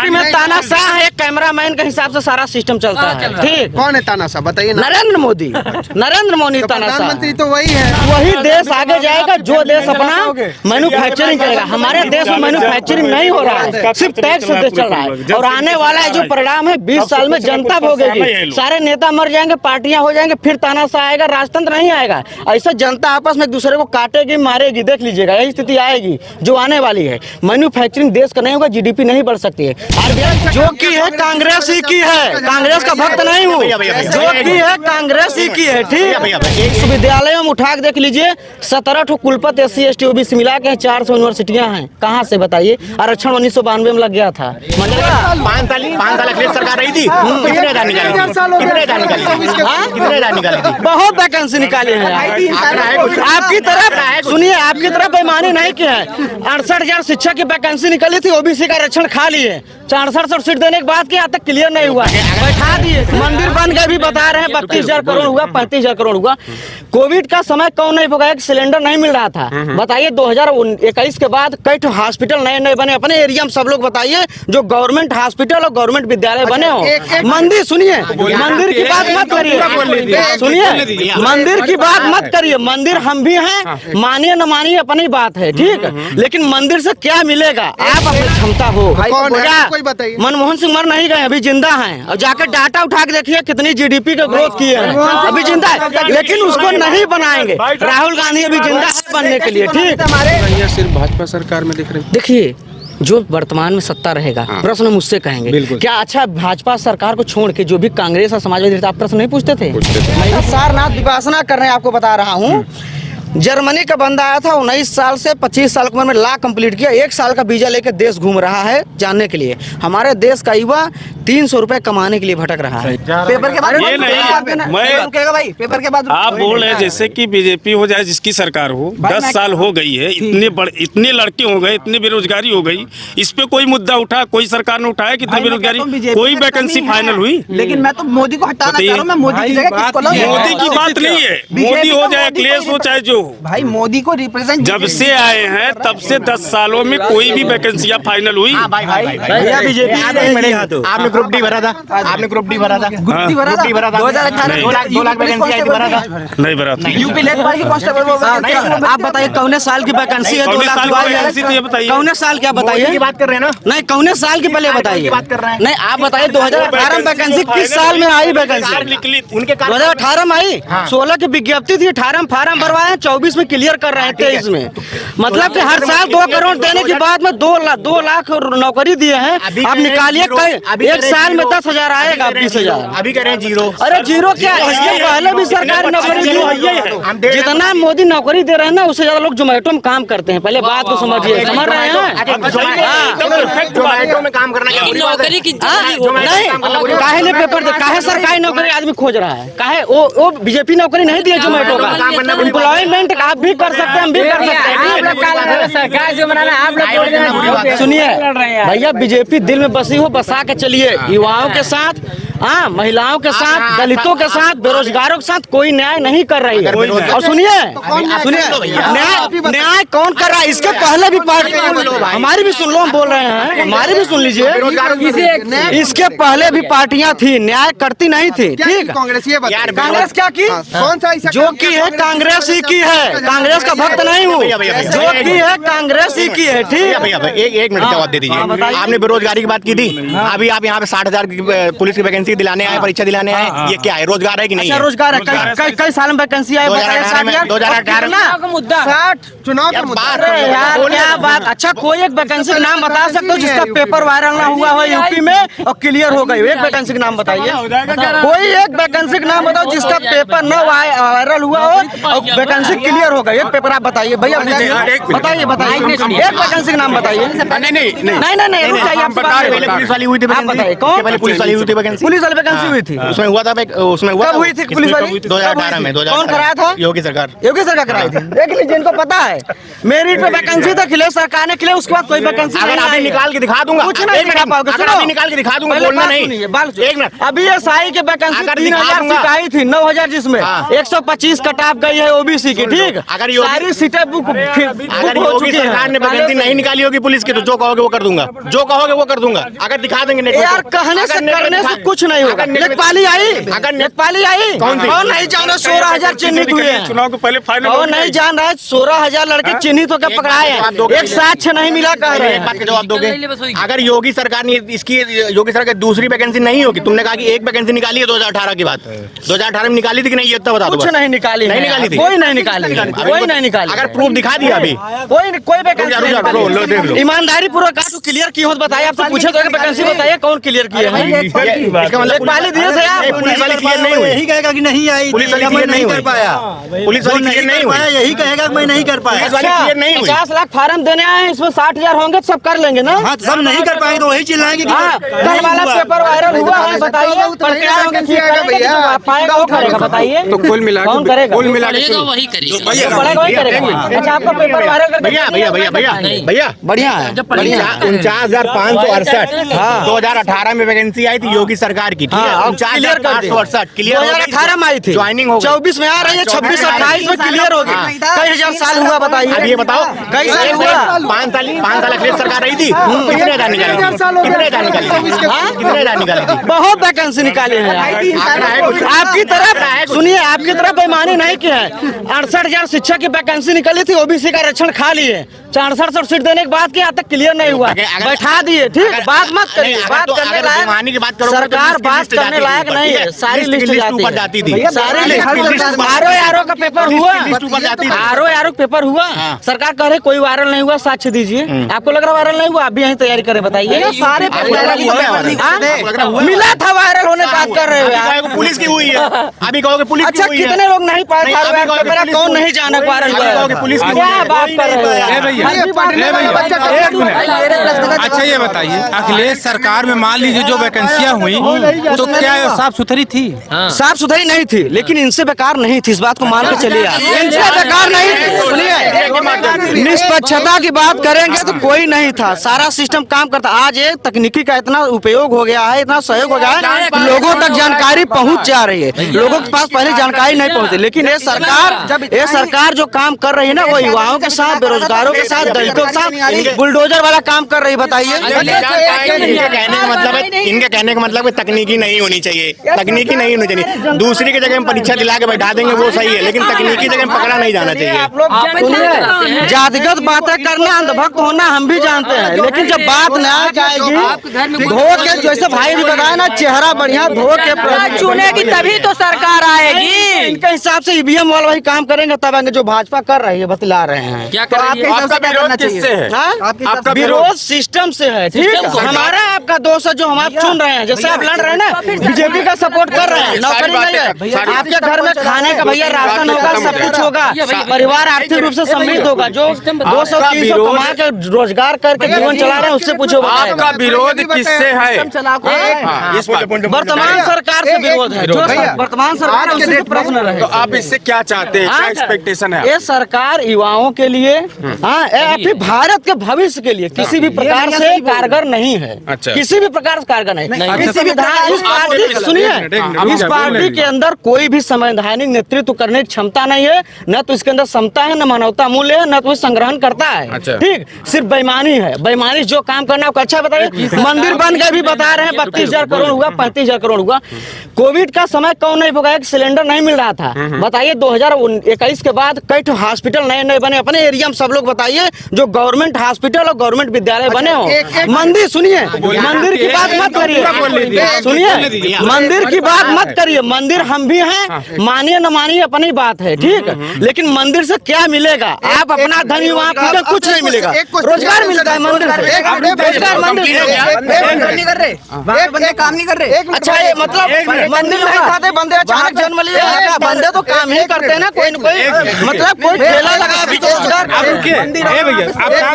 BJP में तानाशाह एक कैमरामैन के हिसाब से सारा सिस्टम चलता है। ठीक, कौन है तानाशाह बताइए? नरेंद्र मोदी तानाशाह। प्रधानमंत्री तो वही है। वही देश आगे जाएगा जो देश अपना मैन्युफैक्चरिंग करेगा। हमारे देश में मैन्युफैक्चरिंग नहीं हो रहा है, सिर्फ टैक्स से देश चल रहा है। और आने वाला जो परिणाम है 20 साल में जनता भोगेगी। सारे नेता मर जाएंगे, पार्टियां हो जाएंगे, फिर तानाशाह आएगा, राजतंत्र नहीं आएगा। ऐसा जनता आपस में एक दूसरे को काटेगी, मारेगी। देख लीजिएगा, यही स्थिति आएगी जो आने वाली है। मैन्युफैक्चरिंग देश का नहीं होगा, जीडीपी नहीं बढ़ सकती है। जो की है कांग्रेस ही की है, कांग्रेस का भक्त नहीं हूँ। जो की है कांग्रेस ही की है। ठीक, विश्वविद्यालयों में उठा के देख लीजिए, 17 ठो कुलपति SC ST OBC मिला के 400 यूनिवर्सिटियां हैं। कहाँ से बताइए? आरक्षण 1992 में लग गया था। 5 साल अखिलेश सरकार रही थी, कितने हजार निकाली थी? बहुत वैकेंसी निकाली है। आपकी तरफ सुनिए, आपकी तरफ बेईमानी नहीं की है। 68,000 शिक्षक की वैकेंसी निकली थी, OBC का आरक्षण खा लिए। 64 सीट देने के बाद क्या तक क्लियर नहीं हुआ, बैठा दिए। मंदिर बन गए भी बता रहे हैं, 32,000 करोड़ हुआ, 35,000 करोड़ हुआ। कोविड का समय कौन नहीं भोगा, सिलेंडर नहीं मिल रहा था। बताइए 2021 के बाद कई ठो हॉस्पिटल नए नए बने अपने एरिया में। सब लोग बताइए जो गवर्नमेंट हॉस्पिटल और गवर्नमेंट विद्यालय बने हो। मंदिर सुनिए, मंदिर की बात मत करिए, सुनिए मंदिर की बात मत करिए। मंदिर हम भी हैं, मानिए न मानिए अपनी बात है। ठीक, लेकिन मंदिर से क्या मिलेगा? आप अपनी क्षमता हो। मनमोहन सिंह मर नहीं गए, अभी जिंदा हैं। और जाकर डाटा उठा के देखिए कितनी GDP का ग्रोथ किए हैं, अभी जिंदा है। लेकिन उसको नहीं बनाएंगे। राहुल गांधी अभी जिंदा है बनने के लिए। ठीक, सिर्फ भाजपा सरकार में दिख रही। देखिए जो वर्तमान में सत्ता रहेगा, प्रश्न मुझसे कहेंगे क्या अच्छा भाजपा सरकार को छोड़ के जो भी कांग्रेस और समाजवादी आप प्रश्न नहीं पूछते थे? मैं सारनाथ विपासना कर रहे हैं, आपको बता रहा हूँ। जर्मनी का बंदा आया था, 19 साल से 25 साल की उम्र में लॉ कंप्लीट किया, 1 साल का वीजा लेकर देश घूम रहा है जानने के लिए। हमारे देश का युवा 300 रुपए कमाने के लिए भटक रहा है। पेपर के बाद ये नहीं, भाई पेपर के बाद आप बोल रहे जैसे कि बीजेपी हो जाए, जिसकी सरकार हो, 10 साल हो गई है, इतने लड़के हो गए, इतनी बेरोजगारी हो गई। इस पे कोई मुद्दा उठा, कोई सरकार ने उठाया? कितनी बेरोजगारी, कोई वैकेंसी फाइनल हुई? लेकिन मैं तो मोदी को हटाना चाह रहा हूं। मैं मोदी की जगह किसको लाऊं? मोदी की बात नहीं है, मोदी हो चाहे अखिलेश हो चाहे जो हो। भाई मोदी को रिप्रेजेंट जब से आए हैं तब से 10 सालों में कोई भी वैकेंसियां फाइनल हुई? भैया बीजेपी आपने ग्रुप डी भरा था, आपने ग्रुप डी भरा था, ग्रुप डी भरा था 2018 2 लाख वैकेंसी आई थी, भरा था? नहीं भरा था। यूपी लेखपाल की कांस्टेबल। आप बताइए कौने साल की वैकेंसी है? 2 लाख वैकेंसी तो ये बताइए कौने साल क्या बताइए? बात कर रहे हैं ना? नहीं, कौने साल की पहले बताइए। बात कर रहे हैं। नहीं, आप बताइए 2018 में वैकेंसी किस साल में आई? वैकेंसी निकली उनके 2018 में आई। 16 की विज्ञप्ति थी, 18 में फार्म भरवाए, 24 में क्लियर कर रहे हैं, 23 में। मतलब कि हर साल 2 करोड़ देने के बाद में 2 लाख नौकरी दिए हैं। आप निकालिए, एक साल में 10,000 आएगा, 20,000। अभी कह रहे हैं जीरो। अरे जीरो क्या, इसके पहले भी सरकार नौकरी दी। जितना मोदी नौकरी दे रहे हैं ना, उससे ज्यादा लोग जोमेटो में काम करते हैं। पहले बात को समझिए, समझ रहे हैं? जोमेटो में काम करना नौकरी की नहीं, काहे पेपर दे, काहे सरकारी नौकरी आदमी खोज रहा है? काहे वो बीजेपी नौकरी नहीं दी जोमेटो का? एम्प्लॉयमेंट आप भी कर सकते हैं, हम भी कर सकते हैं। सरकार जो बनाना आप लोग सुनिए भैया, बीजेपी दिल में बसी हो, बसा के चलिए। युवाओं के साथ, हाँ, महिलाओं के साथ, दलितों के साथ, बेरोजगारों के साथ कोई न्याय नहीं कर रही है। और सुनिए न्याय कौन कर रहा है? इसके पहले भी पार्टी, हमारी भी सुन लो, हम बोल रहे हैं, हमारी भी सुन लीजिए। इसके पहले भी पार्टियां थी, न्याय करती नहीं थी। ठीक, कांग्रेस क्या की? कौन सा जो की है कांग्रेस ही की है, कांग्रेस का भक्त नहीं हूँ। जो की है कांग्रेस ही की है। ठीक, भैया एक मिनट जवाब दे दीजिए। आपने बेरोजगारी की बात की थी, अभी आप यहाँ पे 60,000 पुलिस की वैकेंसी दिलाने आए, परीक्षा दिलाने आए, ये क्या है? रोजगार है कि नहीं? रोजगार है। कई साल में वैकेंसी आई? 2018 का मुद्दा 60 चुनाव का मुद्दा। यार क्या बात। अच्छा, कोई एक वैकेंसी का नाम बता सकते हो जिसका पेपर वायरल ना हुआ हो यूपी में और क्लियर हो गई? एक वैकेंसी का नाम बताइए, कोई एक वैकेंसी का नाम बताओ जिसका पेपर न वायरल हुआ हो और वैकेंसी क्लियर हो गई। एक पेपर आप बताइए भैया, बताइए एक वैकेंसी का नाम बताइए। नहीं, पुलिस वाली हुई थी, आप बताइए कौन? पुलिस वाली हुई थी वैकेंसी। पुलिस पुलिस वाली वैकेंसी हुई थी? उसमें हुआ था, उसमें हुआ कब हुई थी पुलिस वाली? 2018 में। कौन कराया था? योगी सरकार। योगी सरकार कराई थी। देख लीजिए, इनको पता है मेरिट पे वैकेंसी तो खिले सरकार ने खिले, उसके बाद कोई वैकेंसी अगर नहीं अभी आई है। निकाल के दिखा दूंगा, कुछ नहीं दिखा पाओगे। अगर सुनो, अभी निकाल के दिखा दूंगा, पहले बोलना बात नहीं। सुनिए, बात एक मिनट। अभी एसआई की वैकेंसी अगर 3000 दिखा दूंगा। सीट आई थी, 9000 जिसमें 125 कट ऑफ गई है ओबीसी की। ठीक, अगर योगी- सारी सीटें बुक अगर हो योगी चुकी सरकार ने हैं। वैकेंसी नहीं निकाली होगी पुलिस की, तो जो कहोगे वो कर दूंगा, जो कहोगे वो कर दूंगा। अगर दिखा देंगे नेटवर्क यार, को। कहने से अगर नेटवर्क करने से दिखा- कुछ नहीं होगा। अगर नेटवर्क- लेखपाली आई, अगर लेखपाली आई, कौन सी? और नहीं जान रहे 16,000 चिन्हित हुए हैं। चुनाव को पहले फाइनल और नहीं जान रहा है 16,000 लड़के चिन्हित होकर पकड़ाए हैं। एक साक्ष्य नहीं मिला कह रहे एक बात हैं। का जवाब दोगे? अगर योगी सरकार ने इसकी, योगी सरकार की दूसरी वैकेंसी नहीं होगी, तुमने कहा कि एक वैकेंसी निकाली है 2018 की बात, 2018 में निकाली थी कि नहीं, ये तो बता दो। कुछ बस। नहीं निकाली नहीं है। निकाली थी? कोई नहीं निकाली है। कोई नहीं निकाली। अगर प्रूफ दिखा दिया अभी, कोई वैकेंसी रुक जाओ, लो, लो, देख लो। ईमानदारी पूर्वक काट क्लियर की हो तो बताइए। आपसे पूछे तो वैकेंसी बताइए कौन क्लियर किए हैं? इसका मतलब लेखपाली दिए थे नहीं, आप? पुलिस वाली क्लियर नहीं हुई। यही कहेगा कि नहीं आई, पुलिस वाली मैं क्लियर नहीं कर हुई। पाया, पुलिस वाली क्लियर नहीं हुई। यही कहेगा कि मैं नहीं कर पाया। पुलिस वाली क्लियर नहीं हुई। 50 लाख फार्म देने आए हैं, इसमें 60,000 होंगे तो सब कर लेंगे ना? हाँ, तो सब नहीं कर पाएंगे तो वही चिल्लाएंगे कि हाँ, कल नहीं वाला हुआ। पेपर वायरल हुआ है, बताइए। पढ़ते आओगे, ठीक करेंगे, जो पाएगा वो करेगा, बताइए। तो कुल मिला कौन करेगा? कुल मिला के पढ़ेगा वही करेगा। जो पढ़ेगा वही करेगा। अच्छा, आपका पेपर वायरल करके भैया भैया भैया भैया भैया बढ़िया है। 49,568 2018 में वैकेंसी आई थी योगी सरकार की। हाँ, क्लियर कर दी। 49,568 क्लियर 2018 में आई थी, ज्वाइनिंग हो गई। 24 में आ रही है, 26 28 में क्लियर होगी। कई हजार साल हुआ, बताइए। अब ये बताओ, कई साल हुआ? 5 साल अखिलेश सरकार रही थी, कितने हजार निकाली थी? कितने हजार निकाली थी? कितने हजार निकाली थी? बहुत वैकेंसी निकाली है। आपकी तरफ सुनिए, आपकी तरफ बेईमानी नहीं की है। 68,000 शिक्षक की वैकेंसी निकली थी, ओबीसी का आरक्षण खा लिए। 64 सीट देने के बाद क्या तक क्लियर नहीं हुआ, बैठा दिए। ठीक, बात मत करिए। बात करने बेईमानी की बात करोगे तो सरकार लिस्ट बात करने लायक नहीं है। सारी लिस्ट ऊपर जाती थी। सारी लिस्ट आरो का पेपर हुआ, लिस्ट ऊपर जाती थी। आरो पेपर हुआ। सरकार कह रहे कोई वायरल नहीं हुआ, साक्ष्य दीजिए। आपको लग रहा वायरल नहीं हुआ? आप भी यहीं तैयारी करें, बताइए। सारे मिला था वायरल होने की बात कर रहे हो यार। पुलिस की हुई है, अभी कहोगे पुलिस की अच्छा, हुई है। कितने लोग नहीं पाए नहीं, अभी कहोगे पेपर? पुलिस कौन की नहीं जाना वायरल अभी कहोगे हुआ? पुलिस की क्या हुई है। बात कर रहे हो? एक मिनट। अच्छा ये बताइए, अखिलेश सरकार में मान लीजिए जो वैकेंसियां हुई तो क्या ये साफ सुथरी थी? साफ सुथरी नहीं थी, लेकिन इनसे बेकार नहीं थी, इस बात को मान के चलिए आप। इनसे बेकार नहीं थी। सुनिए, निष्पक्षता की बात करेंगे तो कोई नहीं था, सारा सिस्टम काम करता। आज एक तकनीकी का इतना उपयोग हो गया है, इतना सहयोग हो गया है, लोगों तक जानकारी पहुंच जा रही है। लोगों के पास पहले जानकारी नहीं पहुंचती, लेकिन ये सरकार जो काम कर रही है ना, वो युवाओं के साथ, बेरोजगारों के साथ, दलितों के साथ बुलडोजर वाला काम कर रही है। बताइए। इनके कहने का मतलब है तकनीकी नहीं होनी चाहिए, तकनीकी नहीं होनी चाहिए। दूसरी की जगह में परीक्षा दिला के बैठा देंगे वो सही है, लेकिन तकनीकी जगह में पकड़ा नहीं जाना चाहिए। आप लोग सुनिए, जातिगत बातें करना, अंधभक्त होना हम भी जानते हैं, लेकिन जब बात न आ जाएगी, धो के, जैसे भाई भी बताया ना, चेहरा बढ़िया धो के चुनेगी तभी तो सरकार आएगी। इनके हिसाब से ईवीएम वाला वही काम करेंगे तब आएंगे, जो भाजपा कर रही है, बतला रहे हैं। क्या करेंगे? आपका विरोध किससे है? आपका विरोध सिस्टम से है। ठीक, हमारा आपका दोस्त है जो हम आप चुन रहे हैं। जैसे आप लड़ रहे हैं ना, बीजेपी का सपोर्ट कर रहे हैं, नौकरी नहीं है आपके घर में, खाने का भैया राशन होगा, सब कुछ होगा, परिवार आर्थिक रूप से समृद्ध होगा। जो 200-300 कमा के रोजगार करके जीवन चला रहे हैं, उससे पूछो। आपका विरोध किससे है? वर्तमान सरकार से विरोध है, जो वर्तमान सरकार है, उसी से प्रश्न रहे। तो आप इससे क्या चाहते हैं, क्या एक्सपेक्टेशन है? ये सरकार युवाओं के लिए, अपने भारत के भविष्य के लिए किसी भी प्रकार से कारगर नहीं है। अच्छा। किसी भी प्रकार से कारगर नहीं। किसी भी इस पार्टी, सुनिए, इस पार्टी के अंदर कोई भी संवैधानिक नेतृत्व करने की क्षमता नहीं है, न तो इसके अंदर समता है, न मानवता मूल्य है, न तो संग्रहण करता है। अच्छा। ठीक, सिर्फ बेईमानी है। बेईमानी जो काम करना है, अच्छा बताइए। मंदिर बन गए भी बता रहे हैं, 32,000 करोड़ हुआ, 35,000 करोड़ हुआ। कोविड का समय कौन नहीं भोगा, सिलेंडर नहीं मिल रहा था। बताइए 2021 के बाद कई हॉस्पिटल नए नए बने अपने एरिया में, सब लोग बताइए, जो गवर्नमेंट हॉस्पिटल और गवर्नमेंट विद्यालय बने हो। मंदिर, सुनिए, मंदिर की बात मत करिए, सुनिए, मंदिर की बात मत करिए। मंदिर हम भी हैं, मानिए न मानिए अपनी बात है। ठीक, लेकिन मंदिर से क्या मिलेगा? आप अपना धन वहाँ पूजा, कुछ नहीं मिलेगा। रोजगार मिलता है मंदिर से, रोजगार मंदिर से। काम नहीं कर रहे। अच्छा, ये मतलब मंदिर नहीं खाते बंदे, अचानक जन्म लिए हैं क्या? बंदे तो काम ही करते हैं ना, कोई न कोई, मतलब कोई ठेला लगा भी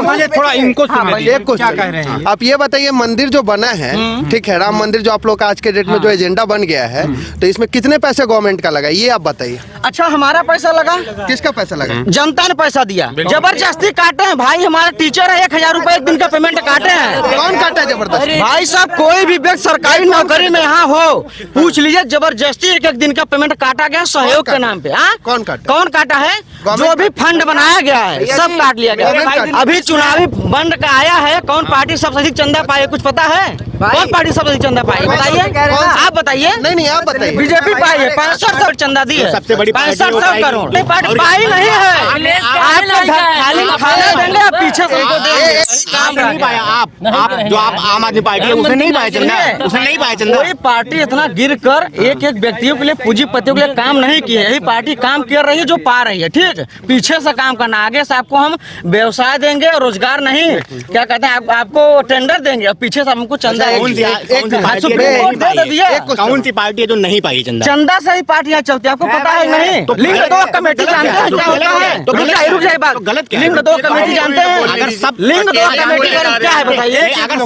मुझे थोड़ा इनको क्या कह रहे हैं आप ये बताइए, मंदिर जो बना है, ठीक है, राम मंदिर जो आप लोग का आज के डेट में जो एजेंडा बन गया है, तो इसमें कितने पैसे गवर्नमेंट का लगा, ये आप बताइए। अच्छा, हमारा पैसा लगा? किसका पैसा लगा? जनता ने पैसा दिया, जबरदस्ती काटे हैं भाई। हमारे टीचर है, 1000 रुपए एक दिन का पेमेंट काटे हैं। कौन काटा है जबरदस्ती? भाई साहब, कोई भी व्यक्ति सरकारी नौकरी में यहाँ हो, पूछ लीजिए, जबरदस्ती एक दिन का पेमेंट काटा गया सहयोग के नाम पे। कौन काटा? कौन काटा है? जो भी फंड बनाया गया है सब काट लिया गया। अभी चुनावी बंड का आया है, कौन पार्टी सबसे अधिक चंदा पाई, कुछ पता है? कौन पार्टी सबसे अधिक चंदा पाई, बताइए, आप बताइए। नहीं आप बताइए। बीजेपी पाई है, 6500 चंदा दी है, सबसे बड़ी 6500 करोड़ पार्टी पाई नहीं है। आपको खाली खाना देंगे, आप पीछे से उनको देंगे। काम नहीं पाया आप जो आप आम आदमी पार्टी है, उसने नहीं पाया चंदा, उसने नहीं पाया चंदा। कोई पार्टी इतना गिर कर एक एक व्यक्तियों के लिए, पूंजीपतियों के लिए काम नहीं की है। यही पार्टी काम कर रही है जो पा रही है, ठीक। पीछे से काम करना, आगे से आपको हम व्यवसाय देंगे, रोजगार नहीं, क्या कहते हैं, आपको टेंडर देंगे, और पीछे से हमको चंदा कौन सी पार्टी है जो नहीं पाई चंदा? चंदा से ही पार्टियां चलती है, आपको पता है नहीं? तो लिंग दो कमेटी जानते हैं क्या होता है? तो रुक जाए बात, गलत क्या? लिंग दो कमेटी जानते हैं? अगर सब लिंग दो कमेटी क्या है बताइए? अगर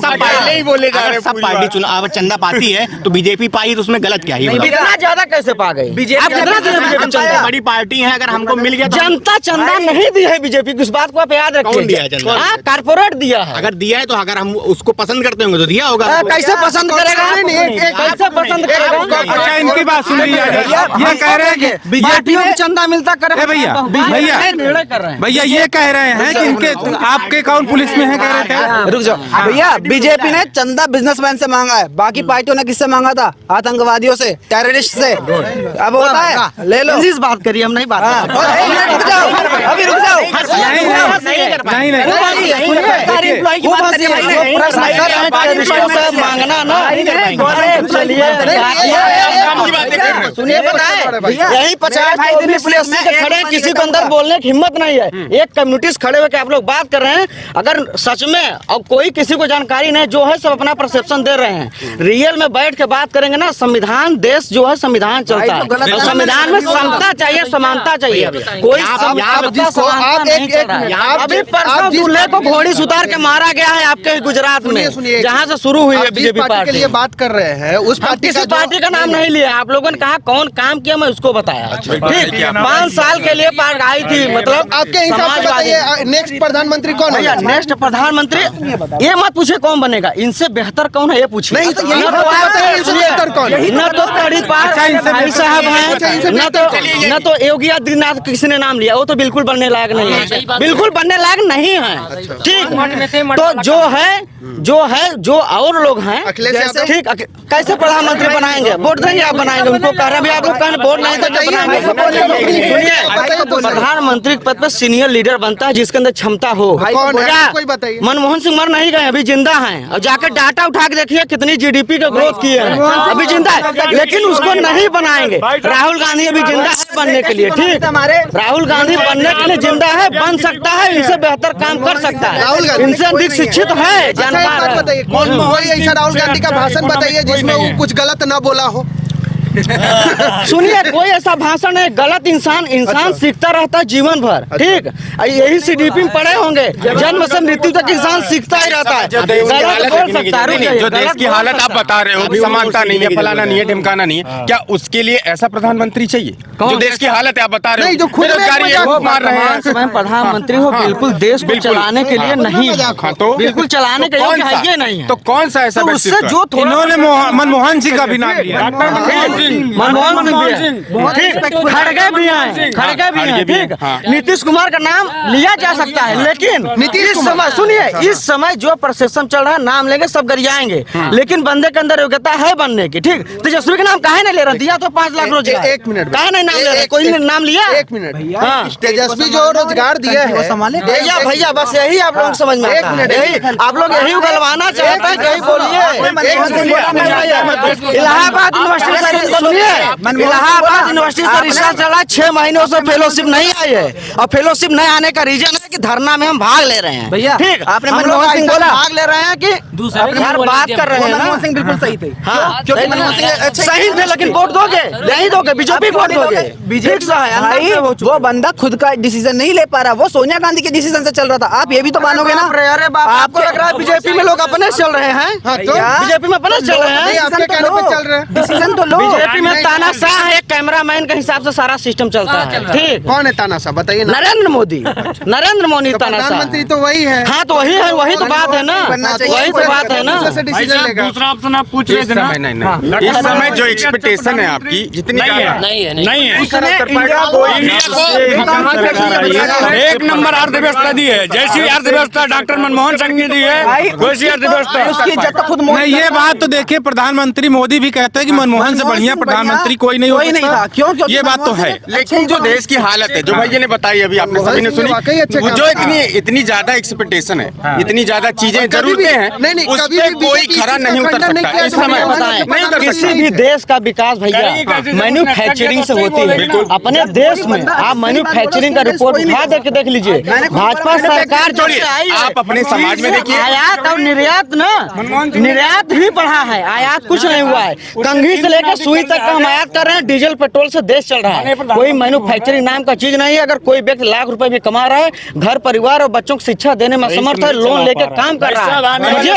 सब पार्टी चुनाव चंदा पाती है तो बीजेपी पाई, तो उसमें गलत क्या है? इतना ज्यादा कैसे पा गई? आप कितना बीजेपी चंदा? बड़ी पार्टी है, अगर हमको मिल गया तो जनता चंदा नहीं दी है बीजेपी की, इस बात को आप याद रखिए। कौन दिया है चंदा? कारपोरेट दिया है। अगर दिया है तो अगर हम उसको पसंद करते होंगे तो दिया होगा। कैसे पसंद करेगा? कैसे पसंद करेगा? अच्छा, इनकी बात सुन लीजिए। ये कह रहे हैं कि बीजेपी को चंदा मिलता करे भैया निर्णय कर रहे हैं। भैया ये कह रहे हैं कि इनके आपके कौन पुलिस में है, कह रहे थे। रुक जाओ भैया, बीजेपी ने चंदा बिजनेसमैन से मांगा है, बाकी पार्टियों ने किससे मांगा था? आतंकवादियों से, टेररिस्ट से। अब होता है, ले लो। प्लीज बात करिए, हम नहीं बात कर रहे। एक मिनट रुक जाओ, अभी रुक जाओ। मांगना ना, सुनिए, बताए यही 50 खड़े, किसी को अंदर बोलने की हिम्मत नहीं है। एक कम्युनिटीज खड़े हुए आप लोग बात कर रहे हैं, अगर सच में और कोई किसी को जानकारी नहीं, जो है सब अपना परसेप्शन दे रहे हैं। रियल में बैठ के बात करेंगे ना, संविधान देश जो है संविधान चलता है, और संविधान में समता चाहिए, समानता चाहिए। कोई अभी परसों दूल्हे को घोड़ी सुतार के मारा गया है आपके गुजरात में, जहाँ से शुरू हुई है बीजेपी पार्टी। के लिए बात कर रहे हैं, उस पार्टी का नाम नहीं लिया। आप लोगों ने कहा कौन काम किया, मैं उसको बताया। ठीक, 5 साल के लिए पार्टी आई थी, मतलब आपके हिसाब से बताइए नेक्स्ट प्रधानमंत्री कौन है? नेक्स्ट प्रधानमंत्री ये मत पूछे कौन बनेगा, इनसे बेहतर कौन है ये पूछिए। नहीं तो यही बेहतर कौन है? न तो तड़ीपार साहब हैं, न तो योगी आदित्यनाथ किसी ने नाम लिया, वो तो बिल्कुल बनने लायक नहीं है, बिल्कुल बनने लायक नहीं है। ठीक, तो जो और लोग हैं, ठीक, कैसे प्रधानमंत्री बनाएंगे? वोट देंगे, आप बनाएंगे, उनको कह रहे हैं आप लोग कहें वोट नहीं तो सुनिए, प्रधानमंत्री पद पे सीनियर लीडर बनता है जिसके अंदर क्षमता हो। कोई बताइए। मनमोहन सिंह मर नहीं गए, अभी जिंदा हैं, और जाकर डाटा उठा के देखिए कितनी जीडीपी का ग्रोथ किए हैं, अभी जिंदा है, लेकिन उसको नहीं बनाएंगे। राहुल गांधी अभी जिंदा है बनने के लिए, ठीक, राहुल गांधी बनने के लिए जिंदा है, बन सकता है, इनसे बेहतर काम कर सकता है, इनसे अधिक शिक्षित है, जानकार है। कोई ऐसा राहुल गांधी का भाषण बताइए जिसमें वो कुछ गलत न बोला हो। सुनिए, कोई ऐसा भाषण है गलत? इंसान सीखता रहता है जीवन भर, ठीक। यही सीडीपी में पढ़े होंगे, जन्म से मृत्यु तक इंसान सीखता ही रहता है, गलत बोल सकता है। जो देश की हालत आप बता रहे हो, समानता नहीं है, फलाना नहीं है, ढिमकाना नहीं है, क्या उसके लिए ऐसा प्रधानमंत्री चाहिए? जो देश की हालत है आप बता रहे हो, जो खुद मार रहे हैं, स्वयं प्रधानमंत्री हो, बिल्कुल देश को चलाने के लिए नहीं, तो बिल्कुल चलाने के लिए नहीं है। तो कौन सा ऐसा उससे जो इन्होंने मनमोहन सिंह का भी नाम लिया, मनमोहन सिंह ठीक, खड़गे भी हैं, ठीक। नीतीश कुमार का नाम लिया जा सकता है, लेकिन इस समय सुनिए, इस समय जो प्रोसेशन चल रहा है, नाम लेंगे सब गरियाएंगे, लेकिन बंदे के अंदर योग्यता है बनने की, ठीक। तेजस्वी का नाम काहे नहीं ले रहा? दिया तो 5 लाख रोजगार, 1 मिनट काहे नहीं नाम ले रहा? कोई नाम लिया? 1 मिनट, तेजस्वी जो रोजगार दिया है, भैया बस यही आप लोग समझ में आता है, यही आप लोग यही उगलवाना चाहते हैं, यही बोलिए। इलाहाबाद यूनिवर्सिटी इलाहाबाद यूनिवर्सिटी से रिसर्च चला, 6 महीनों से फेलोशिप नहीं आई है, और फेलोशिप नहीं आने का रीजन है कि धरना में हम भाग ले रहे हैं भैया, ठीक, आपने हम लोग मनमोहन सिंह ऐसा बोला। भाग ले रहे हैं कि यार बात कर रहे हैं ना। मनमोहन सिंह बिल्कुल सही थे। हाँ, क्योंकि सही मनमोहन सिंह अच्छे सही थे, लेकिन वोट दोगे नहीं दोगे, बीजेपी वोट दोगे। बीजेपी भाई वो बंदा खुद का डिसीजन नहीं ले पा रहा, वो सोनिया गांधी के डिसीजन से चल रहा था। आप ये भी तो मानोगे ना। अरे बाप, आपको लग रहा है बीजेपी में लोग अपने चल रहे हैं? हाँ, तो बीजेपी में अपने चल रहे हैं, आपके कहने पे चल रहे हैं। डिसीजन तो लो। बीजेपी में तानाशाह है, एक कैमरामैन के हिसाब से सारा सिस्टम चलता है, ठीक। कौन है तानाशाह बताइए ना। नरेंद्र मोदी तानाशाह। प्रधानमंत्री तो वही है। हाँ तो वही है, वही तो बात है ना, वही तो बात है ना। डिसीजन लेगा। दूसरा ऑप्शन आप पूछ रहे इस थे ना। समय नहीं, इस समय जो एक्सपेक्टेशन है आपकी जितनी ज्यादा नहीं है। एक नंबर अर्थव्यवस्था दी है, जैसी अर्थव्यवस्था डॉक्टर मनमोहन सिंह ने दी है वैसी अर्थव्यवस्था। उसकी जब तक खुद नहीं, ये बात तो देखिए, प्रधानमंत्री मोदी भी कहते हैं कि मनमोहन से बढ़िया प्रधानमंत्री कोई नहीं कोई नहीं था। क्यों? क्योंकि ये बात तो है, लेकिन जो देश की हालत है, जो भैया ने बताई अभी आपने सभी ने सुनी, वाकई अच्छे काम जो कर रहा इतनी ज्यादा एक्सपेक्टेशन है, इतनी ज्यादा चीजें जरूरतें हैं, नहीं, उस कभी पे भी कोई बीजेपी खरा नहीं उतर नहीं सकता किया, इस समय, बताएं, नहीं कर किसी सकता। भी देश का विकास भैया मैन्युफैक्चरिंग से होती है। अपने देश में आप मैन्युफैक्चरिंग का रिपोर्ट उठा देके देख लीजिए, भाजपा सरकार जो छोड़िए, आप अपने समाज में देखिए, आयात और निर्यात ना, निर्यात ही बढ़ा है, आयात कुछ नहीं हुआ है। कंघी से लेकर सुई तक का हम आयात कर रहे हैं, डीजल पेट्रोल से देश चल रहा है। कोई मैन्युफैक्चरिंग नाम का चीज नहीं है। अगर कोई व्यक्ति लाख रुपए भी कमा रहा है, घर परिवार और बच्चों को शिक्षा देने में समर्थ है, लोन लेके काम कर रहा है, समझिए,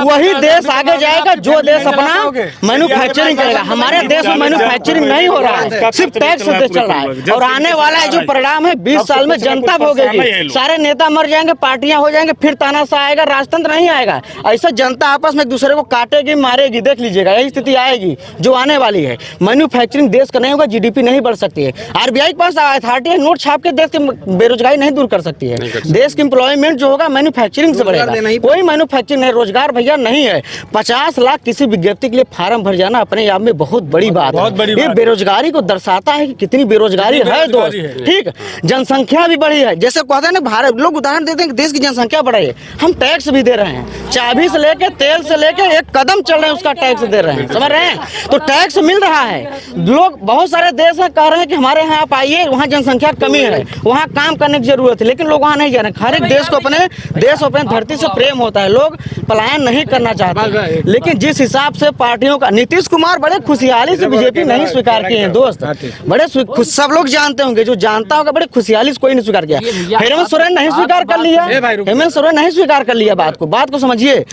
वही देश आगे जाएगा जो देश अपना मैन्युफैक्चरिंग करेगा। हमारे देश में मैन्युफैक्चरिंग नहीं हो रहा है, सिर्फ टैक्स से देश चल रहा है। और आने वाला है जो परिणाम है 20 साल में जनता भोगेगी, सारे नेता मर जाएंगे, पार्टियां हो जाएंगे, फिर तानाशाह आएगा, राजतंत्र नहीं आएगा। ऐसा जनता आपस में एक दूसरे को काटेगी, मारेगी, देख लीजिएगा, यही स्थिति आएगी जो आने वाली है। मैन्युफैक्चरिंग देश का नहीं होगा, जीडीपी नहीं बढ़ सकती है। आरबीआई के पास अथॉरिटी है, नोट छाप के देश की बेरोजगारी नहीं दूर कर सकती है। देश की एम्प्लॉयमेंट जो होगा मैन्युफैक्चरिंग से बढ़ेगा। कोई मैन्युफैक्चरिंग नहीं, रोजगार भैया नहीं है। 50 लाख किसी विज्ञप्ति के लिए फार्म भर जाना अपने आप में बहुत बड़ी बात है। ये बेरोजगारी को दर्शाता है कि कितनी बेरोजगारी है दोस्त, ठीक। जनसंख्या भी बढ़ी है, जैसे कहते हैं ना, भारत लोग उदाहरण देते हैं कि देश की जनसंख्या बढ़ी है, हम टैक्स भी दे रहे हैं, चाबी से लेके तेल से लेके एक कदम चल रहे हैं उसका टैक्स दे रहे हैं, समझ रहे हैं? तो टैक्स मिल रहा है। लोग बहुत सारे देश में कह रहे हैं कि हमारे यहाँ आप आइए, वहाँ जनसंख्या कमी है, वहाँ काम करने की जरूरत है, लेकिन लोग वहाँ नहीं जा रहे। हर एक देश को अपने देश अपने धरती से प्रेम होता है, लोग पलायन नहीं करना चाहते। लेकिन जिस हिसाब से पार्टियों का, नीतीश कुमार बड़े खुशहाली से बीजेपी नहीं स्वीकार किए हैं दोस्त, बड़े सब लोग जानते होंगे, जो जानता होगा बड़े खुशहाली से कोई नहीं स्वीकार किया। हेमंत सोरेन नहीं स्वीकार कर लिया, हेमंत सोरेन नहीं स्वीकार कर लिया। बात को समझिए,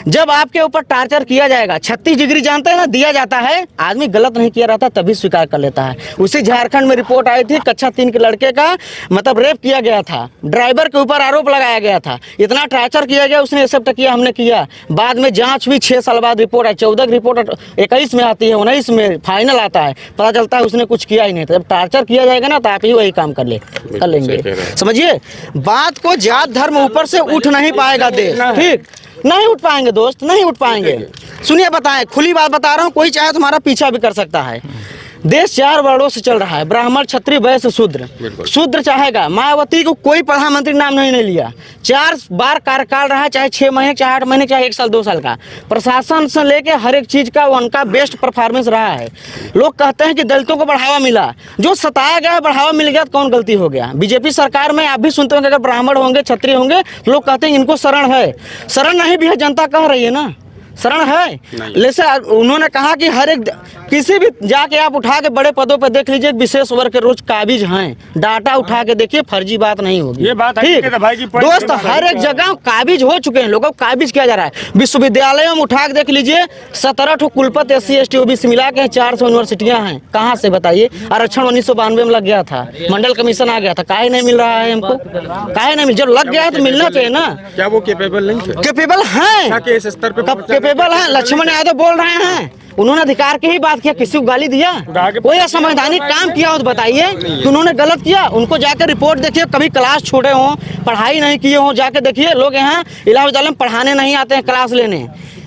जब आपके ऊपर टार्चर किया जाएगा, 36 डिग्री जानते हैं ना दिया जाता है, आदमी गलत नहीं किया रहता तभी स्वीकार कर लेता है। उसी झारखंड में रिपोर्ट आई थी, कक्षा 3 के लड़के का मतलब रेप किया गया था, ड्राइवर के ऊपर आरोप लगाया गया था, इतना टार्चर किया गया, उसने एक्सेप्ट किया, हमने किया। बाद में जांच हुई, 6 साल बाद रिपोर्ट आई, 14 की रिपोर्ट 21 में आती है, 19 में फाइनल आता है, पता चलता है उसने कुछ किया ही नहीं था। जब टार्चर किया जाएगा ना तो आप ही वही काम कर लेंगे, समझिए बात को। जात धर्म ऊपर से उठ नहीं पाएगा देश, ठीक, नहीं उठ पाएंगे दोस्त, नहीं उठ पाएंगे। सुनिए, बताएं, खुली बात बता रहा हूँ, कोई चाहे तुम्हारा पीछा भी कर सकता है। देश 4 वर्णों से चल रहा है, ब्राह्मण, क्षत्रिय, वैश्य, शूद्र। शूद्र चाहेगा, मायावती को कोई प्रधानमंत्री नाम नहीं लिया, 4 बार कार्यकाल रहा है, चाहे 6 महीने, चाहे 8 महीने, चाहे 1 साल 2 साल का। प्रशासन से लेके हर एक चीज का उनका बेस्ट परफॉर्मेंस रहा है। लोग कहते हैं कि दलितों को बढ़ावा मिला, जो सताया गया बढ़ावा मिल गया तो कौन गलती हो गया? बीजेपी सरकार में आप भी सुनते होंगे, अगर ब्राह्मण होंगे, क्षत्रिय होंगे, लोग कहते हैं इनको शरण है। शरण नहीं भी है, जनता कह रही है ना, शरण है। जैसे उन्होंने कहा कि हर एक किसी भी जाके आप उठा के बड़े पदों पर देख लीजिए, विशेष वर्ग के रोज काबिज हैं, डाटा उठा के देखिए, फर्जी बात नहीं होगी। ये बात ठीक दोस्त, हर एक जगह काबिज हो चुके हैं, लोगों को काबिज किया जा रहा है। विश्वविद्यालयों में उठा के देख लीजिए, 17 कुलपति SC ST OBC मिला के 400 यूनिवर्सिटियां हैं, कहाँ से बताइए? आरक्षण 1992 में लग गया था, मंडल कमीशन आ गया था, काहे नहीं मिल रहा है हमको? काहे नहीं मिल, जब लग गया है तो मिलना चाहिए ना। क्या वो केपेबल नहीं है? केपेबल है, के इस स्तर पे केपेबल है। लक्ष्मण यादव बोल रहे हैं, उन्होंने अधिकार की ही बात किया, किसी को गाली दिया? कोई असंवैधानिक काम किया हो तो बताइए कि उन्होंने गलत किया। उनको जाकर रिपोर्ट देखिए, कभी क्लास छोड़े हों, पढ़ाई नहीं किए हों, जाके देखिए। लोग यहाँ इलाहाबाद में पढ़ाने नहीं आते हैं, क्लास लेने।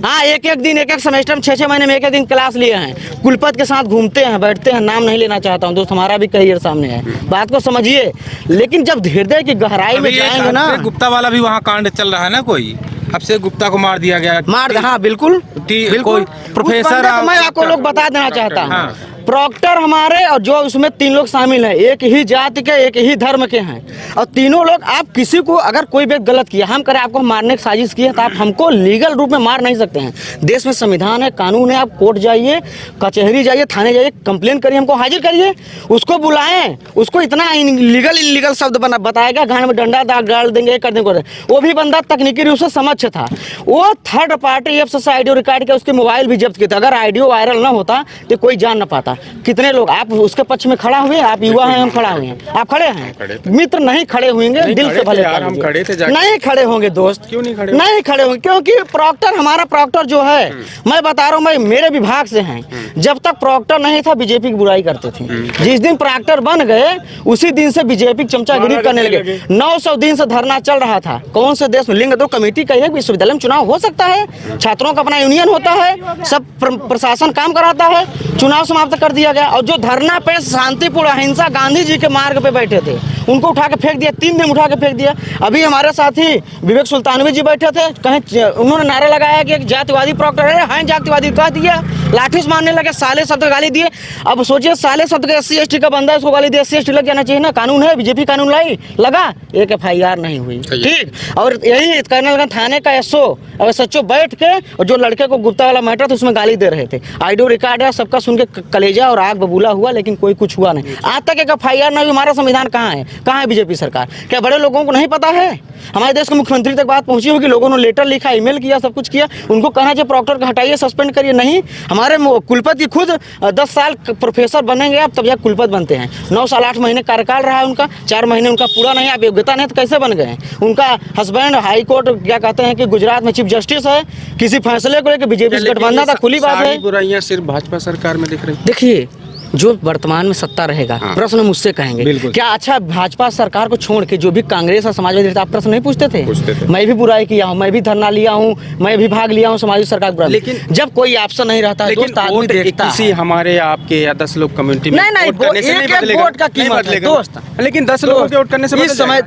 हाँ, एक दिन, एक सेमेस्टर में 6-6 महीने में एक दिन क्लास लिए हैं, कुलपति के साथ घूमते हैं, बैठते हैं। नाम नहीं लेना चाहता हूँ दोस्त, हमारा भी करियर सामने है, बात को समझिए। लेकिन जब हृदय की गहराई में जाएंगे ना, गुप्ता वाला भी वहाँ कांड चल रहा है ना, कोई अभिषेक गुप्ता को मार दिया गया, हाँ बिल्कुल, कोई प्रोफेसर, मैं आपको लोग बता देना चाहता हूँ। प्रॉक्टर हमारे और जो उसमें 3 लोग शामिल हैं, एक ही जाति के, एक ही धर्म के हैं, और तीनों लोग, आप किसी को अगर कोई व्यक्ति गलत किया, हम करें आपको मारने की साजिश की है, तो आप हमको लीगल रूप में मार नहीं सकते हैं। देश में संविधान है, कानून है, आप कोर्ट जाइए, कचहरी जाइए, थाने जाइए, कंप्लेन करिए, हमको हाजिर करिए, उसको बुलाएं, उसको इतना लीगल इलीगल शब्द बताएगा, गांड में डंडा दाग डाल देंगे, कर देंगे। वो भी बंदा तकनीकी रूप से समझ था, वो थर्ड पार्टी ऐप से ऑडियो रिकॉर्ड किया, उसके मोबाइल भी जब्त किया था। अगर ऑडियो वायरल ना होता तो कोई जान ना पाता। कितने लोग आप उसके पक्ष में खड़ा हुए, आप युवा हैं, हम खड़ा हुए हैं, आप खड़े हैं, मित्र नहीं खड़े होंगे, दिल से भले हम खड़े थे, नहीं खड़े होंगे दोस्त, क्यों नहीं खड़े? नहीं खड़े होंगे, क्योंकि प्रॉक्टर, हमारा प्रॉक्टर जो है, मैं बता रहा हूँ, मैं मेरे विभाग से हैं, जब तक प्रॉक्टर नहीं था बीजेपी की बुराई करते थे। जिस दिन प्रॉक्टर बन गए उसी दिन से बीजेपी चमचागिरी करने लगे। 900 दिन से धरना चल रहा था। कौन से देश में लिंग दो कमेटी कही है विश्वविद्यालय में चुनाव हो सकता है, छात्रों का अपना यूनियन होता है, सब प्रशासन काम कराता है, चुनाव समाप्त कर दिया गया। और जो धरना पे शांतिपूर्ण अहिंसा गांधी जी के मार्ग पे बैठे थे, उनको उठा के फेंक दिया, 3 दिन उठा के फेंक दिया। अभी हमारे साथी विवेक सुल्तानवी जी बैठे थे, कहीं उन्होंने नारा लगाया कि एक जातिवादी प्रॉक्टर है, जातिवादी कह दिया, लाठी से मारने लगे, साले शब्द गाली दिए। अब सोचिए, साले शब्द का SC ST का बंदा, इसको गाली दिया, SC ST लग जाना चाहिए ना, कानून है, बीजेपी कानून लाई, लगा, एक FIR नहीं हुई, ठीक। और यही करने लगा थाने का SO बैठ के, और जो लड़के को गुप्ता वाला मैटर था उसमें गाली दे रहे थे, ऑडियो रिकॉर्ड है, सबका सुन के कलेजा और आग बबूला हुआ, लेकिन कोई कुछ हुआ नहीं। आज तक एक FIR नहीं हुई। हमारा संविधान कहाँ है, कहाँ है बीजेपी सरकार? क्या बड़े लोगों को नहीं पता है? हमारे देश के मुख्यमंत्री तक बात पहुंची होगी, लोगों ने लेटर लिखा, ईमेल किया, सब कुछ किया, उनको कहना चाहिए प्रॉक्टर को हटाइए, सस्पेंड करिए। नहीं, हमारे कुलपति खुद 10 साल प्रोफेसर बनेंगे आप, तब जाकर कुलपति बनते हैं। 9 साल 8 महीने कार्यकाल रहा है उनका, 4 महीने उनका पूरा नहीं, आप योग्यता नहीं तो कैसे बन गए? उनका हस्बैंड हाई कोर्ट क्या कहते हैं कि गुजरात में चीफ जस्टिस है, किसी फैसले को लेकर बीजेपी से गठबंधन था, खुली बात है। बुराइयां सिर्फ भाजपा सरकार में दिख रही। देखिए, जो वर्तमान में सत्ता रहेगा, प्रश्न मुझसे कहेंगे क्या अच्छा भाजपा सरकार को छोड़ के जो भी कांग्रेस और समाजवादी रहता, आप प्रश्न नहीं पूछते थे? मैं भी बुराई किया हूँ, मैं भी धरना लिया हूँ, मैं भी भाग लिया हूँ समाजवादी सरकार बुरा, लेकिन जब कोई ऑप्शन नहीं रहता है, दोस्त आदमी देखता किसी हमारे आपके या 10 लोग कम्युनिटी में नहीं, एक वोट का कीमत है दोस्त, लेकिन 10 लोगों के वोट करने से इस समय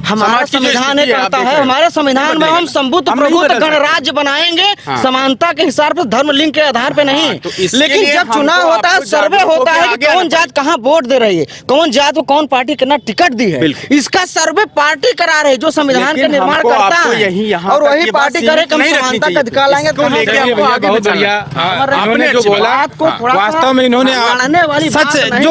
हमारा संविधान ये कहता है, हमारे संविधान में हम संबुद्ध प्रभुत्व गणराज्य बनाएंगे, समानता के हिसाब से, धर्म लिंग के आधार पे नहीं। लेकिन जब चुनाव होता है, सर्वे होता है कि कौन जात कहाँ वोट दे रही है, कौन जात को कौन पार्टी कितना टिकट दी है, इसका सर्वे पार्टी करा रही है, जो संविधान का निर्माण करता है, और वही पार्टी करे कि हम समानता का अधिकार लाएंगे। आपने जो बोला वास्तव में इन्होंने सच जो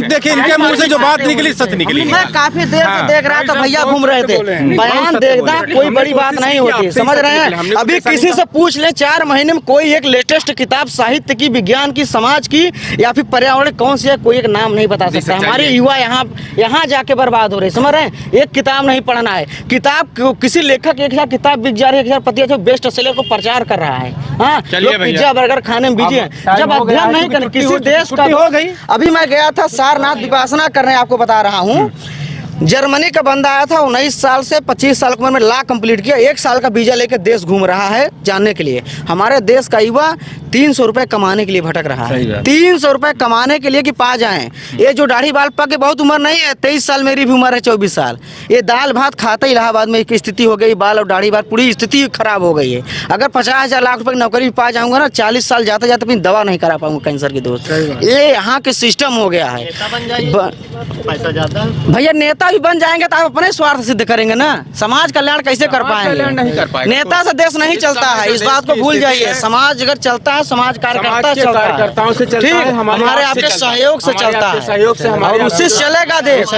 देखिए, इनके मुंह से जो बात निकली सच निकली। मैं काफी देर से देख रहा था, भैया घूम रहे थे, बयान देखना कोई बड़ी बात नहीं होती, समझ रहे हैं? अभी किसी से पूछ ले 4 महीने में कोई एक लेटेस्ट किताब साहित्य की, विज्ञान की, समाज की या फिर पर्यावरण कौन सी है, कोई एक नाम नहीं बता सकता। हमारे युवा यहाँ जाके बर्बाद हो रहे, समझ रहे हैं? एक किताब नहीं पढ़ना है, किताब किसी लेखक 1000 किताब बिक जा रही है, 1000 प्रति बेस्ट सेलर को प्रचार कर रहा है। हाँ, लोग पिज्जा बर्गर खाने में बिजी हैं, जब अध्ययन नहीं करें किसी देश का। हो गई, अभी मैं गया था सारनाथ विपासना करने, आपको बता रहा हूँ, जर्मनी का बंदा आया था, 19 साल से 25 साल की उम्र में लॉ कंप्लीट किया, 1 साल का वीजा लेकर देश घूम रहा है जानने के लिए। हमारे देश का युवा 300 रुपए कमाने के लिए भटक रहा है, 300 रुपए कमाने के लिए कि पा जाएं। ये जो दाढ़ी बाल पके बहुत उम्र नहीं है, 23 साल मेरी भी उम्र है, 24 साल। ये दाल भात खाता इलाहाबाद में एक स्थिति हो गई, बाल और दाढ़ी बाल पूरी स्थिति खराब हो गई है। अगर 50,000 लाख रुपए की नौकरी पा जाऊंगा ना, 40 साल जाते जाते अपनी दवा नहीं करा पाऊंगा कैंसर की दोस्त। ये यहाँ के सिस्टम हो गया है। भैया नेता भी बन जाएंगे तो आप अपने स्वार्थ सिद्ध करेंगे ना, समाज कल्याण कैसे कर पाएंगे? नेता से देश नहीं चलता है, इस बात को भूल जाइए। समाज अगर चलता है, समाज कार्यकर्ता चलता है, हमारे आपके सहयोग से चलता है, और उससे चलेगा देश।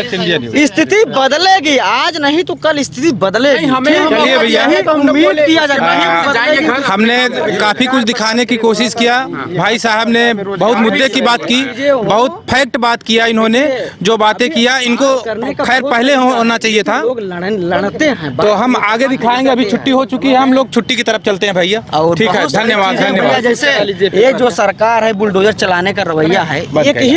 स्थिति बदलेगी, आज नहीं तो कल स्थिति बदलेगी। उम्मीद किया जाए, हमने काफी कुछ दिखाने की कोशिश किया, भाई साहब ने बहुत मुद्दे की बात की, बहुत फैक्ट बात किया, इन्होंने जो बातें किया इनको खैर पहले होना चाहिए था। लोग लड़ते हैं, तो हम आगे दिखाएंगे, अभी छुट्टी हो चुकी है, हम लोग छुट्टी की तरफ चलते हैं भैया। ठीक है, धन्यवाद। जैसे ये जो सरकार है बुलडोजर चलाने का रवैया है, एक ही